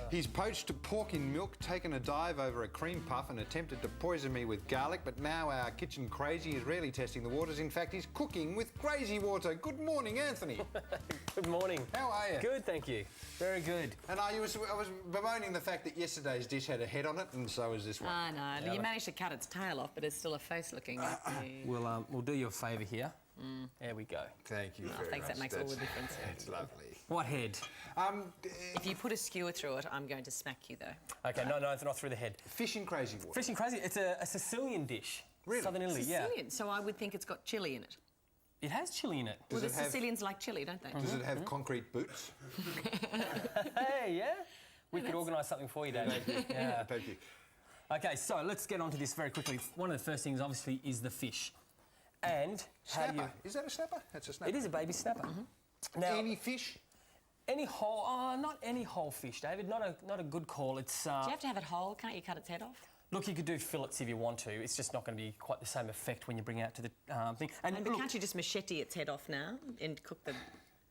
He's poached pork in milk, taken a dive over a cream puff and attempted to poison me with garlic, but now our kitchen crazy is really testing the waters. In fact, he's cooking with crazy water. Good morning, Anthony. Good morning. How are you? Good, thank you. Very good. And I was bemoaning the fact that yesterday's dish had a head on it, and so is this one. I know. You managed to cut its tail off, but it's still a face looking. We'll do you a favour here. There we go. Thank you very thanks, much. that makes all the difference. That's lovely. What head? If you put a skewer through it, I'm going to smack you, though. Okay, no, it's not through the head. Fish in crazy water. Fish in crazy. It's a Sicilian dish. Really? Southern Italy, Sicilian, yeah. so I would think it's got chilli in it. It has chilli in it. Well, the Sicilians like chilli, don't they? Does it have concrete boots? Hey, yeah? We could organise something for you, David. Yeah. Thank you. Okay, so let's get on to this very quickly. One of the first things, obviously, is the fish. And how do you... Snapper. Is that a snapper? That's a snapper. It is a baby snapper. Now, Any fish? any whole... not any whole fish, David. Not a good call. It's... Do you have to have it whole? Can't you cut its head off? Look, you could do fillets if you want to. It's just not going to be quite the same effect when you bring it out to the thing. But look, can't you just machete its head off now and cook the...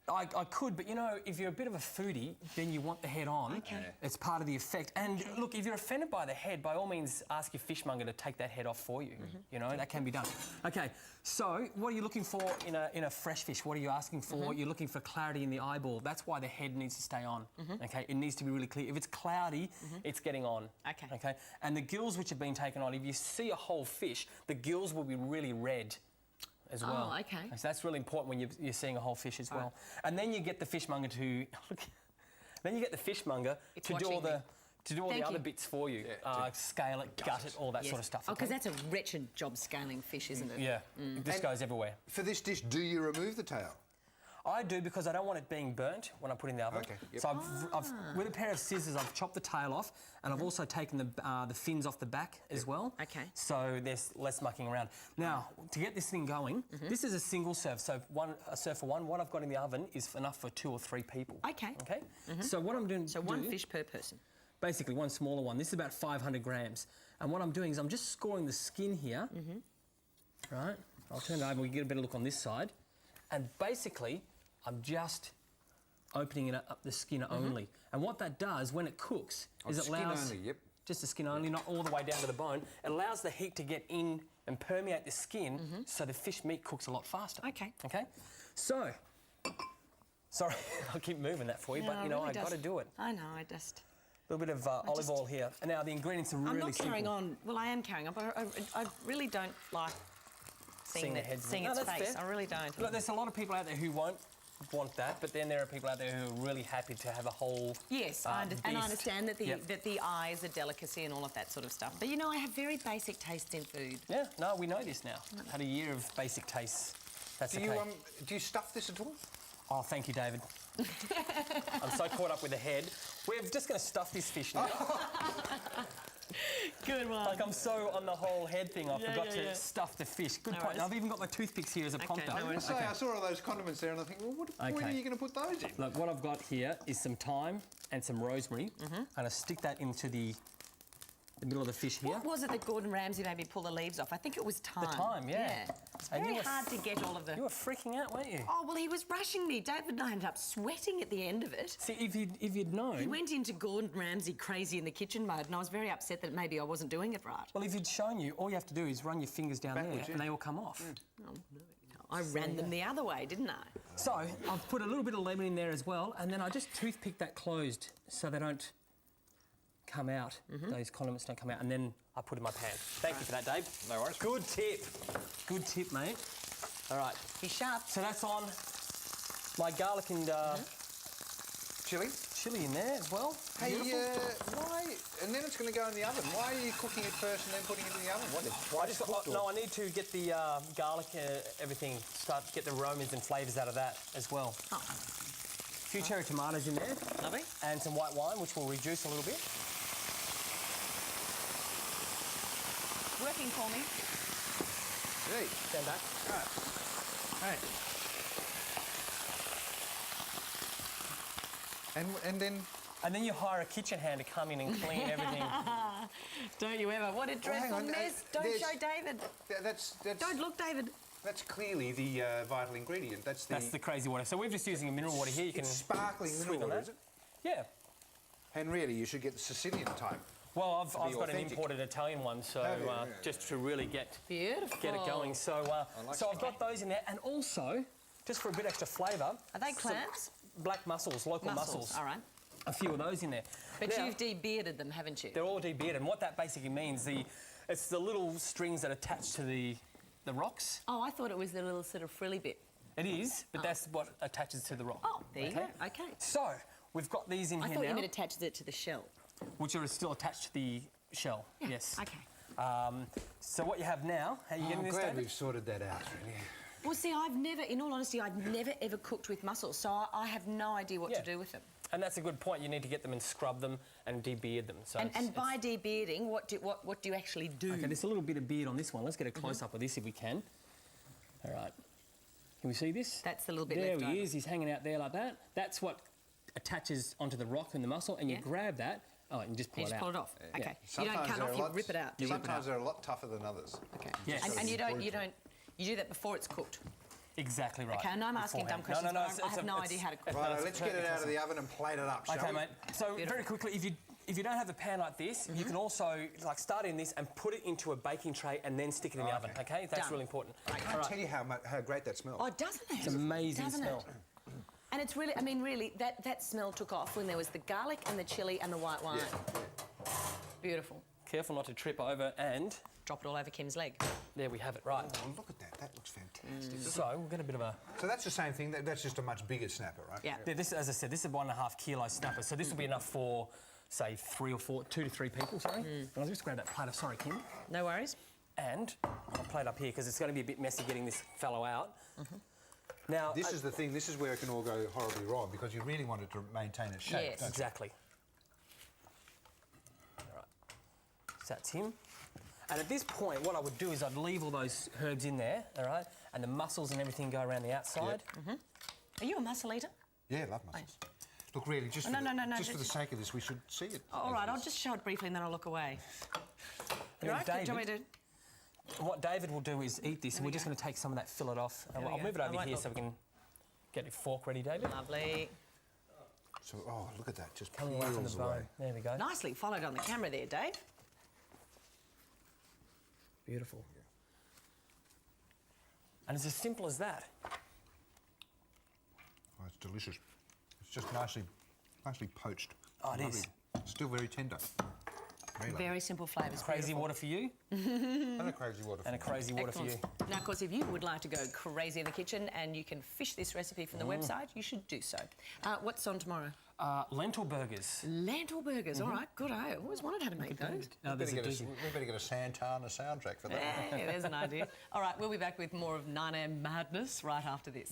I could, but, you know, if you're a bit of a foodie, then you want the head on. Okay. Yeah. It's part of the effect. And, look, if you're offended by the head, by all means, ask your fishmonger to take that head off for you. You know, that can be done. OK, so what are you looking for in a fresh fish? What are you asking for? You're looking for clarity in the eyeball. That's why the head needs to stay on, OK? It needs to be really clear. If it's cloudy, it's getting on. OK. OK? And the gills which have been taken on, if you see a whole fish, the gills will be really red as well. Oh, OK. So that's really important when you're seeing a whole fish as well. And then you get the fishmonger to... to do all the other bits for you. Scale it, gut it, all that sort of stuff. Oh, because that's a wretched job scaling fish, isn't it? Yeah. This goes everywhere. For this dish, do you remove the tail? I do because I don't want it being burnt when I put it in the oven. Okay, yep. So I've with a pair of scissors, I've chopped the tail off, and I've also taken the fins off the back as well. Okay. So there's less mucking around. Now, to get this thing going, this is a single serve. So a serve for one. What I've got in the oven is enough for 2 or 3 people. Okay. Okay. So what I'm doing. So one fish per person. Basically, one smaller one. This is about 500 grams. And what I'm doing is I'm just scoring the skin here. Right. I'll turn it over. We get a better look on this side. And basically, I'm just opening it up the skin only. And what that does when it cooks is it allows... Skin only, yep. Just the skin only, not all the way down to the bone. It allows the heat to get in and permeate the skin so the fish meat cooks a lot faster. Okay. Okay? So... Sorry, I'll keep moving that for you, but, you know, I've got to do it. I know, I just... A little bit of olive oil here. And now the ingredients are really simple. I'm not carrying on. Well, I am carrying on, but I really don't like seeing its face. I really don't. Look, there's a lot of people out there who won't want that, but then there are people out there who are really happy to have a whole Yes, and I understand that the eye is a delicacy and all of that sort of stuff. But, you know, I have very basic tastes in food. Yeah, no, we know this now. Had a year of basic tastes. That's okay. Do you stuff this at all? Oh, thank you, David. I'm so caught up with the head. We're just going to stuff this fish now. Good one. Like, I'm so on the whole head thing, I forgot to stuff the fish. Good point. And I've even got my toothpicks here as a prompter. I saw all those condiments there and I think, well, what are you going to put those in? Look, what I've got here is some thyme and some rosemary. And I stick that into the middle of the fish here. What was it that Gordon Ramsay made me pull the leaves off? I think it was thyme. The thyme, yeah. It's very hard to get all of the... You were freaking out, weren't you? Oh, well, he was rushing me. David and I ended up sweating at the end of it. See, if you'd known... He went into Gordon Ramsay crazy in the kitchen mode and I was very upset that maybe I wasn't doing it right. Well, if he'd shown you, all you have to do is run your fingers down there and they all come off. Oh, no. I ran them the other way, didn't I? So, I've put a little bit of lemon in there as well, and then I just toothpick that closed so they don't come out, those condiments don't come out, and then I put it in my pan. Thank you for that, Dave. No worries. Good tip. Good tip, mate. All right. He's sharp. So that's on my garlic and chili in there as well. Hey, why? And then it's going to go in the oven. Why are you cooking it first and then putting it in the oven? I need to get the garlic, everything, get the aromas and flavours out of that as well. Oh. A few cherry tomatoes in there. Lovely. And some white wine, which will reduce a little bit. Working for me. Hey. Stand back. Hey. And then... And then you hire a kitchen hand to come in and clean everything. Don't you ever. What a dreadful mess. Don't show David. That's... Don't look, David. That's clearly the vital ingredient. That's the crazy water. So we're just using a mineral water here. You can sparkling mineral water, is it? Yeah. And really, you should get the Sicilian type. Well, I've got an authentic. imported Italian one, so just to really get Beautiful. it going. So, like so I've got those in there, and also just for a bit extra flavour. Are they clams? Black mussels, local mussels. All right. A few of those in there. But Now, you've de-bearded them, haven't you? they're all de-bearded, and what that basically means, it's the little strings that attach to the rocks. Oh, I thought it was the little sort of frilly bit. It is, but that's what attaches to the rock. Oh, there you go. Okay. So we've got these in I here thought now, you meant attaches it to the shell. which are still attached to the shell. Yeah, Yes. okay. So what you have now? Are you getting I'm this, glad David? we've sorted that out, really. Well, see, in all honesty, I've never ever cooked with mussels, so I have no idea what to do with them. And that's a good point. You need to get them and scrub them and de-beard them. So And by de-bearding, what do you actually do? okay, there's a little bit of beard on this one. Let's get a close-up of this if we can. All right. Can we see this? That's the little bit there left he over. is. He's hanging out there like that. That's what attaches onto the rock and the mussel, and you grab that. Oh, and just pull You it just out. pull it off. Yeah. Okay. You don't cut they're off, a you lot- rip it out. Sometimes they're a lot tougher than others. Okay. Yes. And you do that before it's cooked. Exactly right. Okay, and I'm asking dumb beforehand. questions, No, but I have no idea how to cook. Right, let's get it out of the oven and plate it up, shall Okay, we? mate. So very quickly, if you don't have a pan like this, you can also start in this and put it into a baking tray and then stick it in the oven. Okay, that's Done. really important. I can't tell you how great that smells. Oh, doesn't it? It's amazing Doesn't smell. It? And it's really, I mean, really, that smell took off when there was the garlic and the chilli and the white wine. Beautiful. Careful not to trip over, and Drop it all over Kim's leg. there we have it. Right. Oh, look at that. That looks fantastic. So we'll get a bit of a. So that's the same thing. That's just a much bigger snapper, right? Yeah. Yeah, this, as I said, this is a 1.5 kilo snapper, so this will be enough for, say, 2 to 3 people. Sorry. And I'll just grab that platter. Sorry, Kim. No worries. And I'll plate up here because it's going to be a bit messy getting this fellow out. Now, This is the thing. This is where it can all go horribly wrong because you really want it to maintain its shape. Yes. don't you? exactly. All right. So that's him. And at this point, what I would do is I'd leave all those herbs in there, all right, and the mussels and everything go around the outside. Are you a mussel eater? Yeah, love mussels. Look, really, just, No, for, no, the, no, no, just for the just- sake of this, we should see it. All right, I'll just show it briefly and then I'll look away. And You then right? Do you want me David, to... what David will do is eat this, and we're just going to take some of that fillet off. There we I'll go. move it I over won't here look. so we can get your fork ready, David. Lovely. So, oh, look at that. Just Coming away from the peels bone. away. There we go. Nicely followed on the camera there, Dave. Beautiful. And it's as simple as that. Oh, it's delicious. It's just nicely poached. Oh, it is. Still very tender. Very lovely. Very simple flavours. Crazy beautiful. water for you, And a crazy water. and a crazy water for you. Excellent. Now, of course, if you would like to go crazy in the kitchen and you can fish this recipe from the website, you should do so. What's on tomorrow? Lentil burgers. Lentil burgers. All right, good. I always wondered how to make those. No, there's a dozen. We better get a Santana soundtrack for that. Hey, there's an idea. All right, we'll be back with more of 9am madness right after this.